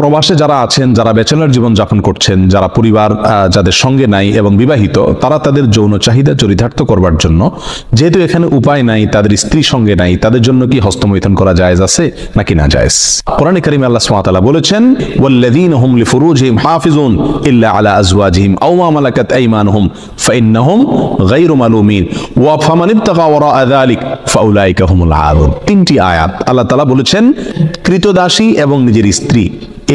প্রবাসে যারা আছেন, যারা ব্যাচেলর জীবন যাপন করছেন, যারা পরিবার যাদের সঙ্গে নাই এবং বিবাহিত, তারা তাদের যৌন চাহিদা চরিতার্থ করবার জন্য, যেহেতু এখানে উপায় নাই, তাদের স্ত্রী সঙ্গে নাই, তাদের জন্য কি হস্তমৈথুন করা জায়েজ আছে নাকি না জায়েজ? কোরআনে কারীমে আল্লাহ সুবহানাহু ওয়া তাআলা বলেছেন, ওয়াল্লাযীনা হুম লিফুরুজিহিম হাফিজুন ইল্লা আলা আজওয়াজিহিম আও মা মালাকাত আইমানুহুম ফাইন্নাহুম গায়রু মালুমিন ওয়া ফামান ইবতাগা ওয়ারাআ যালিক ফাউলাইকা হুমুল আদুন। তিনটি আয়াত আল্লাহ তাআলা বলেছেন, কৃতদাসী এবং নিজের স্ত্রী,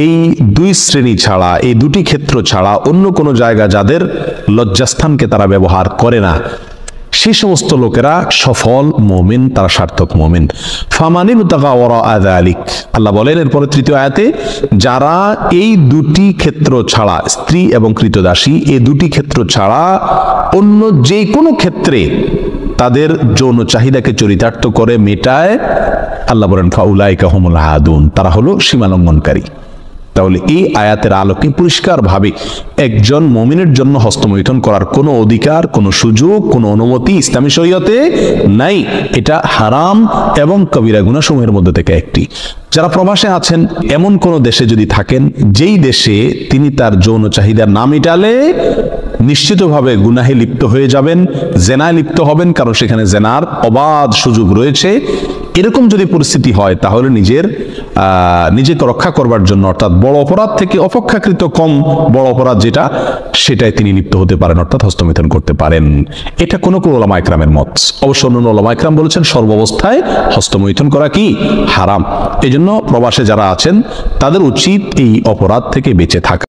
এই দুই শ্রেণী ছাড়া, এই দুটি ক্ষেত্র ছাড়া অন্য কোনো জায়গা যাদের লজ্জাস্থানকে তারা ব্যবহার করে না, সেই সমস্ত লোকেরা সফল মুমিন, তারা সার্থক মুমিন। ফামানিন তাগা ওয়ারাআ যালিক, আল্লাহ বলেন এরপরে তৃতীয় আয়াতে, যারা এই দুটি ক্ষেত্র ছাড়া, স্ত্রী এবং কৃতদাসী, এই দুটি ক্ষেত্র ছাড়া অন্য যে কোনো ক্ষেত্রে তাদের যৌন চাহিদাকে চরিতার্থ করে মেটায়, আল্লাহ বলেন ফাউলাইকা হুমুল আদুন, তারা হলো সীমালঙ্ঘনকারী। তাহলে এই আয়াতের আলোকে পরিষ্কারভাবে একজন মুমিনের জন্য হস্তমৈথুন করার কোনো অধিকার, কোনো সুযোগ, কোনো অনুমতি ইসলামী শরীয়তে নাই। এটা হারাম এবং কবিরা গুনাহসমূহের মধ্যে থেকে একটি। যারা প্রবাসে আছেন, এমন কোন দেশে যদি থাকেন যেই দেশে তিনি তার যৌন চাহিদা না মেটালে নিশ্চিতভাবে গুনাহে লিপ্ত হয়ে যাবেন, জেনায় লিপ্ত হবেন, কারণ সেখানে জেনার অবাধ সুযোগ রয়েছে, এরকম যদি পরিস্থিতি হয় তাহলে নিজেকে রক্ষা করবার জন্য, অর্থাৎ বড় অপরাধ থেকে অপেক্ষাকৃত কম বড় অপরাধ যেটা, সেটাই তিনি লিপ্ত হতে পারেন, অর্থাৎ হস্তমৈথুন করতে পারেন। এটা কোন কোন উলামা ইকরামের মত। অবশ্য অন্যান্য উলামা ইকরাম বলেছেন সর্বাবস্থায় হস্তমৈথুন করা কি হারাম। এই জন্য প্রবাসে যারা আছেন তাদের উচিত এই অপরাধ থেকে বেঁচে থাকা।